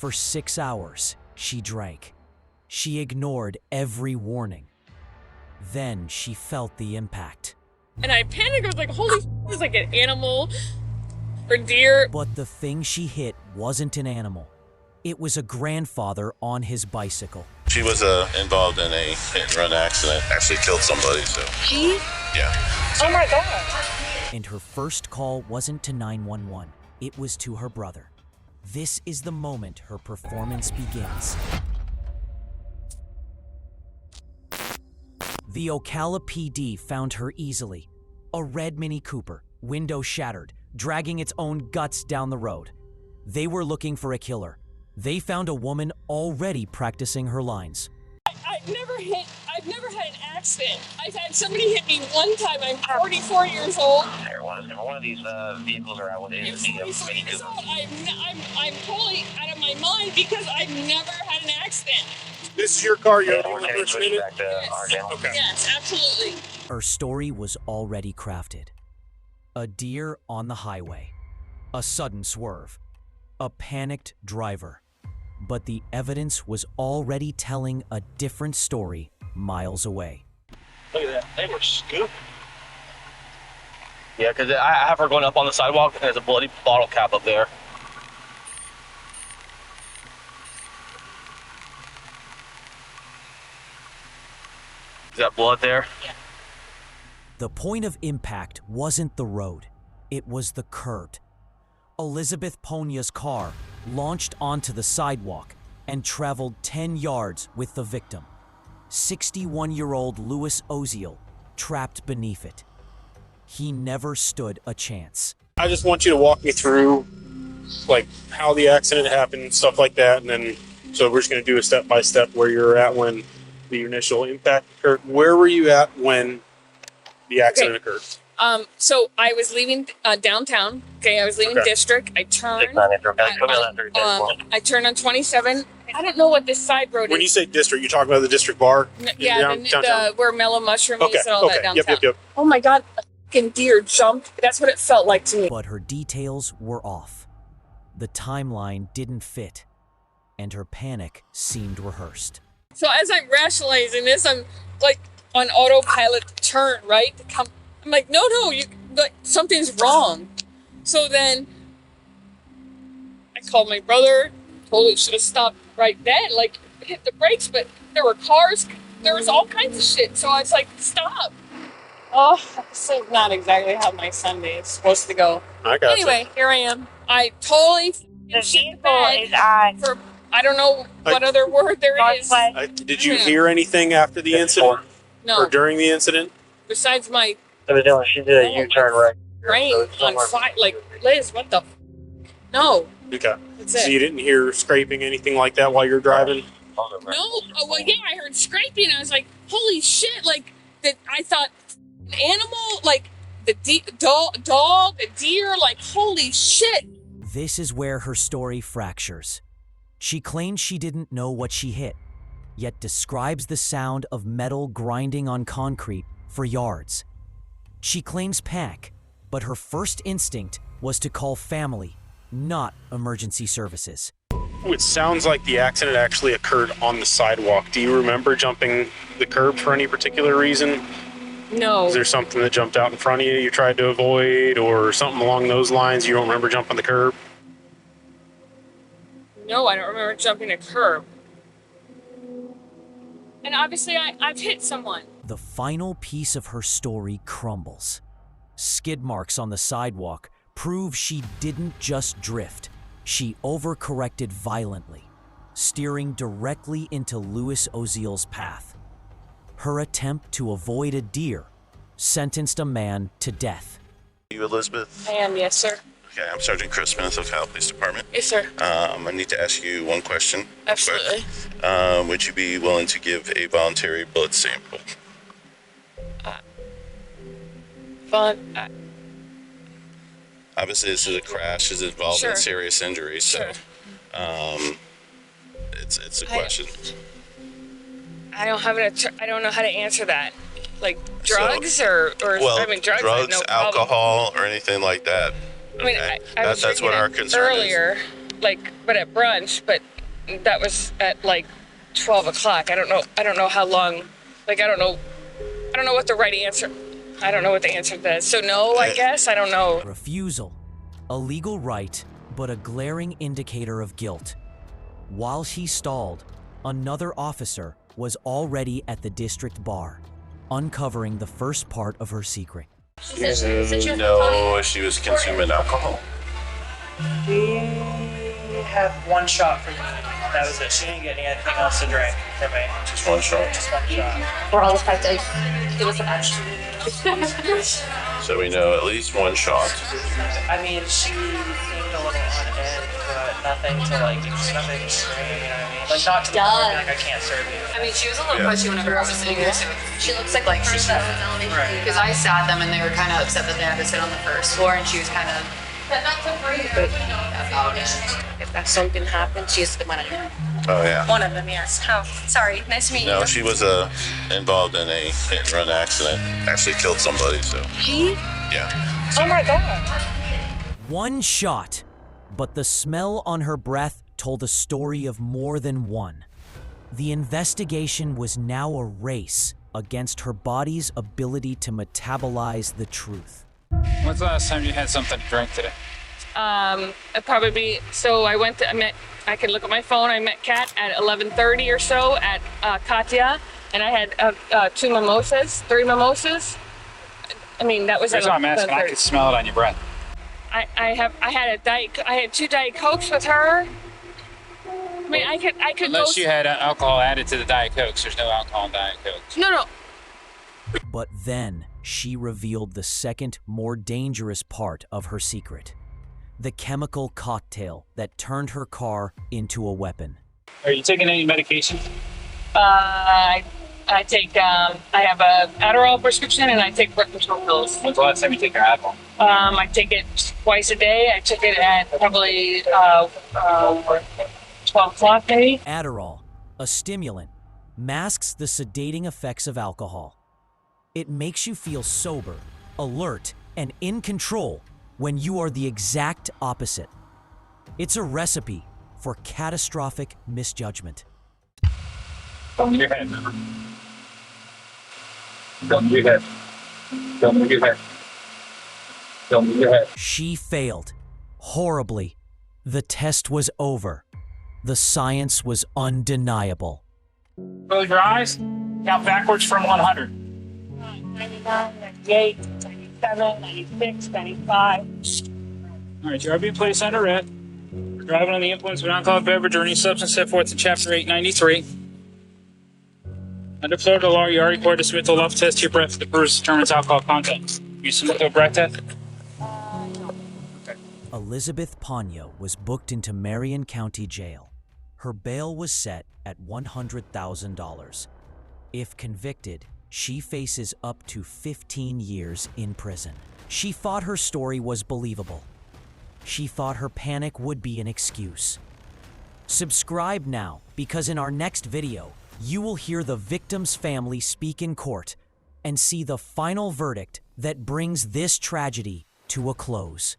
For 6 hours, she drank. She ignored every warning. Then she felt the impact. And I panicked. I was like, holy f***, it's like an animal or deer. But the thing she hit wasn't an animal. It was a grandfather on his bicycle. She was involved in a hit-and-run accident. Actually killed somebody, so. She? Yeah. Oh my God. And her first call wasn't to 911. It was to her brother. This is the moment her performance begins. The Ocala PD found her easily. A red Mini Cooper, window shattered, dragging its own guts down the road. They were looking for a killer. They found a woman already practicing her lines. I've never had an accident. I've had somebody hit me one time. I'm 44 years old. One of these vehicles are out with it. I'm 44 years old. I'm totally out of my mind because I've never had an accident. This is your car, you're We're the going to first switch minute? back to our channel. Okay. Yes, absolutely. Her story was already crafted. A deer on the highway. A sudden swerve. A panicked driver. But the evidence was already telling a different story miles away. Look at that. They were scooping. Yeah, because I have her going up on the sidewalk, and there's a bloody bottle cap up there. Is that blood there? Yeah. The point of impact wasn't the road. It was the curb. Elizabeth Ponya's car launched onto the sidewalk and traveled 10 yards with the victim, 61-year-old Louis Oziel, trapped beneath it. He never stood a chance. I just want you to walk me through, like, how the accident happened, stuff like that, and then, so we're just going to do a step-by-step where you're at when the initial impact occurred. Where were you at when the accident occurred? So I was leaving downtown. Okay, I was leaving District. I turned. I turned on 27. I don't know what this side road is. When you say district, you're talking about the district bar? Yeah, where Mellow Mushroom is and all that downtown. Yep. Oh my God, a fucking deer jumped. That's what it felt like to me. But her details were off. The timeline didn't fit, and her panic seemed rehearsed. So as I'm rationalizing this, I'm like on autopilot to turn, right? I'm like, no, something's wrong. So then I called my brother, totally should have stopped right then, like hit the brakes, but there were cars, there was all kinds of shit. So I was like, stop. Oh, this is not exactly how my Sunday is supposed to go. I got Anyway, here I am. I totally shit the bed for, I don't know what other word there is. Did you hear anything after the incident? No. Or during the incident? Besides my She did a U-turn right. brain on fire. Like, Liz, what the? No. Okay. That's So it. you didn't hear scraping, anything like that while you're driving? No. Oh, well, yeah, I heard scraping. I was like, holy shit. Like, I thought an animal, like the dog, a deer, like, holy shit. This is where her story fractures. She claims she didn't know what she hit, yet describes the sound of metal grinding on concrete for yards. She claims panic, but her first instinct was to call family, not emergency services. It sounds like the accident actually occurred on the sidewalk. Do you remember jumping the curb for any particular reason? No. Is there something that jumped out in front of you you tried to avoid, or something along those lines? You don't remember jumping the curb? No, I don't remember jumping a curb. And obviously, I've hit someone. The final piece of her story crumbles. Skid marks on the sidewalk prove she didn't just drift. She overcorrected violently, steering directly into Louis Oziel's path. Her attempt to avoid a deer sentenced a man to death. You, Elizabeth? I am, yes, sir. Okay, I'm Sergeant Chris Smith of Cal Police Department. Yes, sir. I need to ask you one question. Absolutely. Quick. Would you be willing to give a voluntary blood sample? Obviously, this is a crash. Is involved in serious injury, so it's a question. I don't know how to answer that. Like drugs or well, I mean drugs, drugs, no problem. alcohol, or anything like that. I mean, Okay? I was That's what drinking our it concern earlier, like, but at brunch, but that was at like 12 o'clock. I don't know how long. Like, I don't know what the right answer. I don't know what the answer to that is. So no, I guess. I don't know. Refusal. A legal right, but a glaring indicator of guilt. While she stalled, another officer was already at the district bar, uncovering the first part of her secret. No, she was consuming alcohol. We have one shot for me. That was it. She didn't get anything else to drink from me. Just one shot. Just one shot. We're all affected. Give us a match. So we know at least one shot. I mean, she seemed a little on edge, but nothing to like, nothing extreme, you know what I mean? Like, not to the point where, like, I can't serve you. I mean, she was a little Yeah. pushy whenever I was sitting here. She looks like she's Right. because I sat them and they were kind of upset that they had to sit on the first floor, and she was kind of about it. If something happened, she's the manager. Oh yeah. One of them, yes. Oh, sorry. Nice to meet you. No, she was involved in a hit and run accident. Actually killed somebody. So He? yeah. Oh my God. One shot, but the smell on her breath told a story of more than one. The investigation was now a race against her body's ability to metabolize the truth. When's the last time you had something to drink today? It'd probably be, so I could look at my phone. I met Kat at 11:30 or so at Katya, and I had 3 mimosas. I mean, that was Here's at what I'm asking. I 11:30. could smell it on your breath. I had 2 Diet Cokes with her. I mean, I could Unless go. you had alcohol added to the Diet Cokes. There's no alcohol in Diet Cokes. No. But then she revealed the second, more dangerous part of her secret. The chemical cocktail that turned her car into a weapon. Are you taking any medication? I take I have a Adderall prescription and I take blood control pills. When's the last time you took your Adderall? I take it twice a day. I took it at probably 12 o'clock maybe. Adderall, a stimulant, masks the sedating effects of alcohol. It makes you feel sober, alert, and in control when you are the exact opposite. It's a recipe for catastrophic misjudgment. Don't move your head. Don't move your head. Don't move your head. Don't move your head. She failed. Horribly. The test was over. The science was undeniable. Close your eyes. Count backwards from 100. 99, 98, 97, 96, 95. All right, you are being placed under arrest. You're driving on the influence of an alcoholic beverage or any substance set forth in Chapter 893. Under Florida law, you are required to submit to a love test to your breath that determines alcohol content. You submit to a breath test? Elizabeth Ponyo was booked into Marion County Jail. Her bail was set at $100,000. If convicted, she faces up to 15 years in prison. She thought her story was believable. She thought her panic would be an excuse. Subscribe now, because in our next video, you will hear the victim's family speak in court and see the final verdict that brings this tragedy to a close.